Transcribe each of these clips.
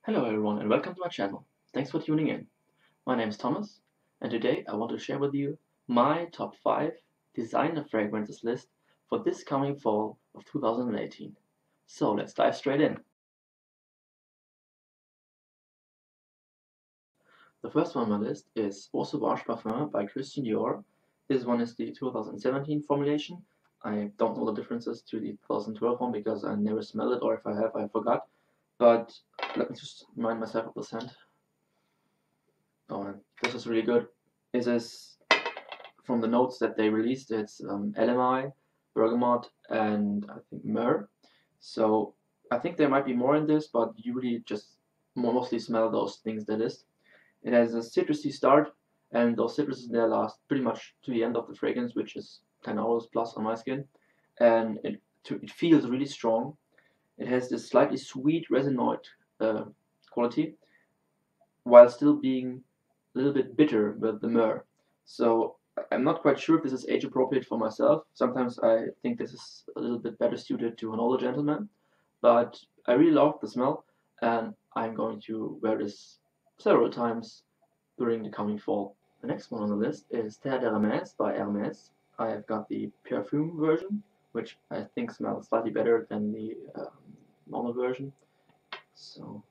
Hello everyone and welcome to my channel. Thanks for tuning in. My name is Thomas and today I want to share with you my top 5 designer fragrances list for this coming fall of 2018. So let's dive straight in. The first one on my list is Eau Sauvage Parfum by Christian Dior. This one is the 2017 formulation. I don't know the differences to the 2012 one because I never smelled it, or if I have I forgot. But let me just remind myself of the scent. Oh, this is really good. This is from the notes that they released. It's LMI, bergamot, and I think myrrh. So I think there might be more in this, but you really just mostly smell those things that is. It has a citrusy start, and those citruses there last pretty much to the end of the fragrance, which is 10 hours plus on my skin. And it feels really strong. It has this slightly sweet resinoid uh, quality, while still being a little bit bitter with the myrrh. So I'm not quite sure if this is age appropriate for myself. Sometimes I think this is a little bit better suited to an older gentleman, but I really love the smell and I'm going to wear this several times during the coming fall. The next one on the list is Terre d'Hermès by Hermès. I have got the perfume version, which I think smells slightly better than the normal version. So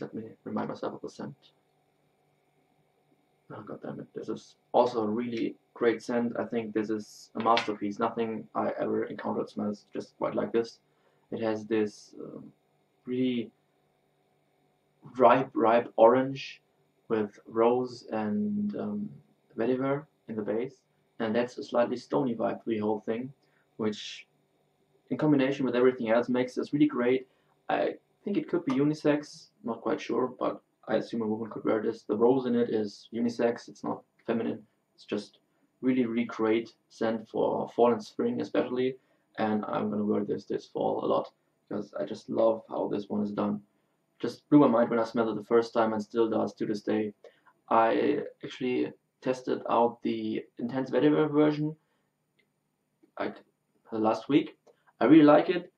let me remind myself of the scent. Oh, God damn it. This is also a really great scent. I think this is a masterpiece. Nothing I ever encountered smells just quite like this. It has this really ripe orange with rose and vetiver in the base. And that's a slightly stony vibe to the whole thing, which in combination with everything else makes this really great. I think it could be unisex, not quite sure, but I assume a woman could wear this. The rose in it is unisex, it's not feminine. It's just really great scent for fall and spring especially, and I'm gonna wear this fall a lot because I just love how this one is done. Just blew my mind when I smelled it the first time and still does to this day. I actually tested out the Intense Vetiver version like last week. I really like it,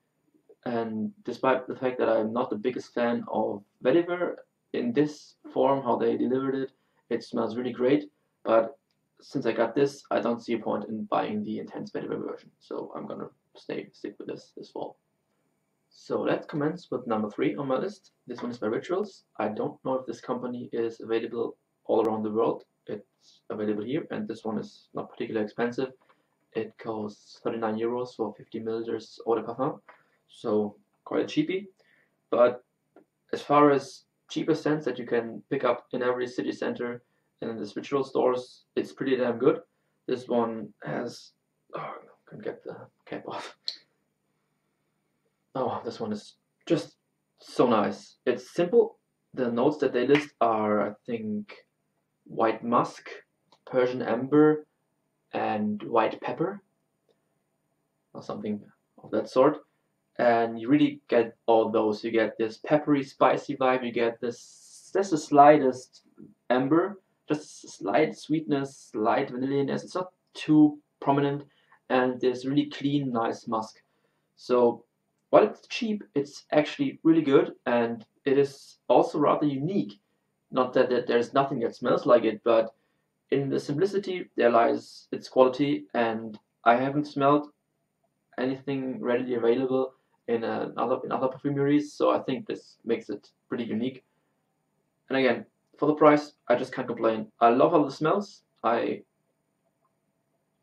and despite the fact that I'm not the biggest fan of Vetiver in this form, how they delivered it, it smells really great. But since I got this, I don't see a point in buying the Intense Vetiver version. So I'm gonna stick with this fall. So let's commence with number 3 on my list. This one is by Rituals. I don't know if this company is available all around the world. It's available here, and this one is not particularly expensive. It costs 39 euros for 50 milliliters eau de parfum, so quite a cheapie. But as far as cheaper scents that you can pick up in every city center and in the ritual stores, it's pretty damn good. This one has, oh, I can get the cap off. Oh, this one is just so nice. It's simple. The notes that they list are, I think, white musk, Persian amber, and white pepper, or something of that sort. And you really get all those. You get this peppery, spicy vibe. You get this, just the slightest amber, just a slight sweetness, slight vanilliness. It's not too prominent, and this really clean, nice musk. So while it's cheap, it's actually really good, and it is also rather unique. Not that there's nothing that smells like it, but in the simplicity there lies its quality, and I haven't smelled anything readily available in other perfumeries, so I think this makes it pretty unique. And again, for the price, I just can't complain. I love how it smells. I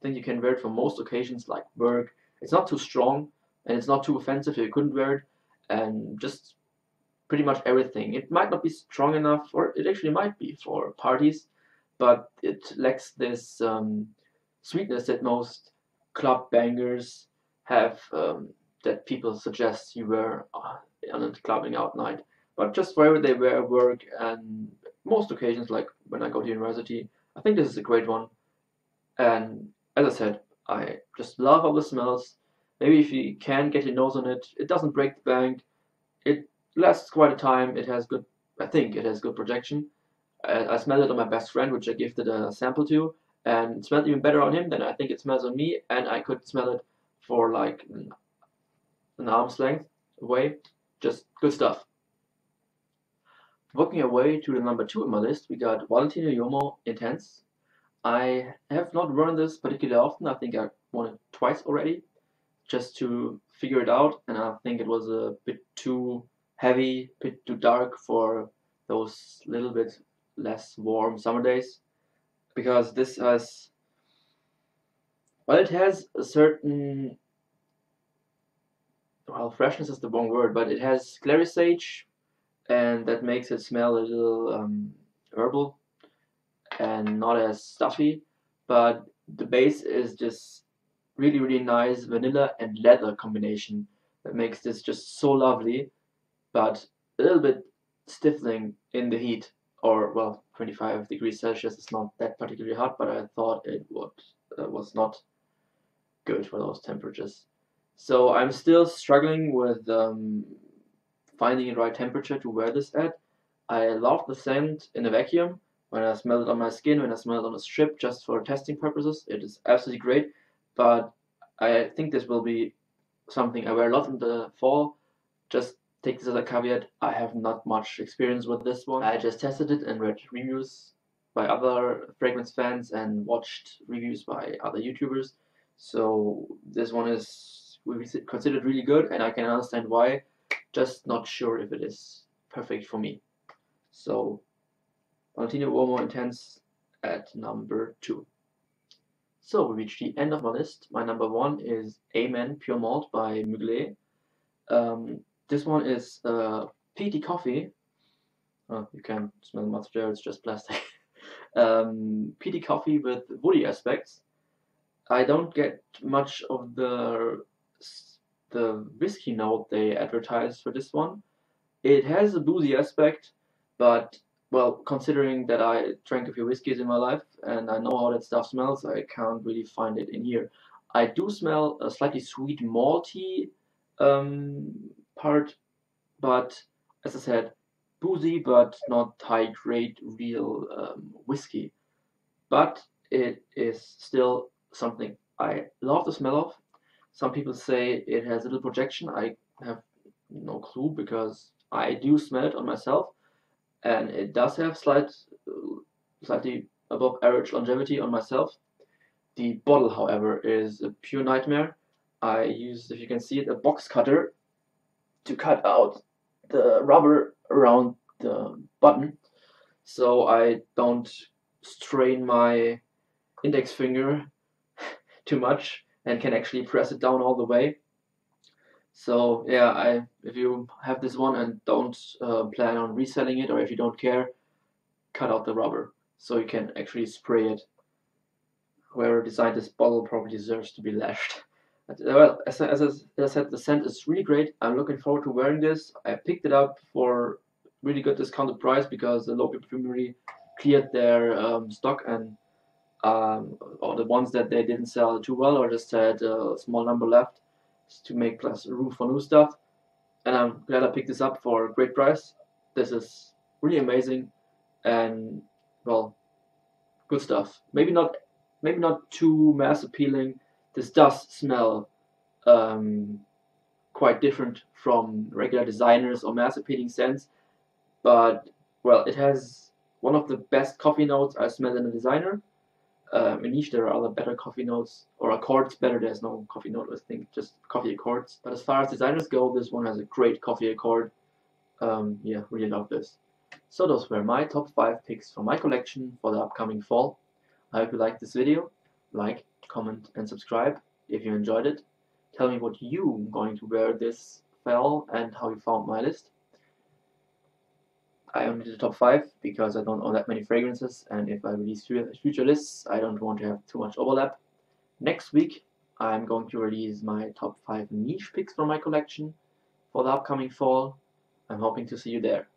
think you can wear it for most occasions, like work. It's not too strong, and it's not too offensive. You couldn't wear it, and just pretty much everything. It might not be strong enough, or it actually might be for parties, but it lacks this sweetness that most club bangers have, that people suggest you wear on a clubbing out night. But just wherever they wear at work and most occasions, like when I go to university, I think this is a great one. And as I said, I just love how it smells. Maybe if you can get your nose on it, it doesn't break the bank. It lasts quite a time. It has good, I think it has good projection. I smelled it on my best friend, which I gifted a sample to, and it smelled even better on him than I think it smells on me. And I could smell it for like an arm's length away. Just good stuff. Working our way to the number 2 on my list, we got Valentino Yomo Intense. I have not worn this particularly often. I think I worn it twice already, just to figure it out, and I think it was a bit too heavy, a bit too dark for those little bit less warm summer days. Because this has, well, it has a certain, well, freshness is the wrong word, but it has clary sage, and that makes it smell a little herbal and not as stuffy. But the base is just really nice vanilla and leather combination that makes this just so lovely, but a little bit stifling in the heat. Or well, 25 degrees Celsius is not that particularly hot, but I thought it was not good for those temperatures. So I'm still struggling with finding the right temperature to wear this at. I love the scent in a vacuum. When I smell it on my skin, when I smell it on a strip, just for testing purposes, it is absolutely great. But I think this will be something I wear a lot in the fall. Just take this as a caveat. I have not much experience with this one. I just tested it and read reviews by other fragrance fans and watched reviews by other YouTubers. So this one is considered really good, and I can understand why. Just not sure if it is perfect for me. So Valentino Uomo Intense at number 2. So we reached the end of my list. My number 1 is Amen Pure Malt by Mugler. This one is peaty coffee. Oh, you can't smell the mustard there, it's just plastic. Peaty coffee with woody aspects. I don't get much of the whiskey note they advertise for this one. It has a boozy aspect, but well, considering that I drank a few whiskeys in my life and I know how that stuff smells, I can't really find it in here. I do smell a slightly sweet malty part, but as I said, boozy but not high grade real whiskey. But it is still something I love the smell of. Some people say it has a little projection. I have no clue because I do smell it on myself, and it does have slightly above average longevity on myself. The bottle, however, is a pure nightmare. I use, if you can see it, a box cutter to cut out the rubber around the button so I don't strain my index finger too much and can actually press it down all the way. So yeah, if you have this one and don't plan on reselling it, or if you don't care, cut out the rubber so you can actually spray it. Whoever designed this bottle probably deserves to be lashed. Well, as I said, the scent is really great. I'm looking forward to wearing this. I picked it up for really good discounted price because the local perfumery cleared their stock, and or the ones that they didn't sell too well or just had a small number left to make plus room for new stuff. And I'm glad I picked this up for a great price. This is really amazing and well, good stuff. Maybe not too mass appealing. This does smell um, quite different from regular designers or mass appealing scents, but well, it has one of the best coffee notes I smell in a designer. In niche, there are other better coffee notes or accords better. There's no coffee note, I think, just coffee accords. But as far as designers go, this one has a great coffee accord. Yeah, really love this. So those were my top 5 picks for my collection for the upcoming fall. I hope you liked this video. Like, comment, and subscribe if you enjoyed it. Tell me what you're going to wear this fall and how you found my list. I only did the top 5 because I don't own that many fragrances, and if I release future lists, I don't want to have too much overlap. Next week, I'm going to release my top 5 niche picks from my collection for the upcoming fall. I'm hoping to see you there.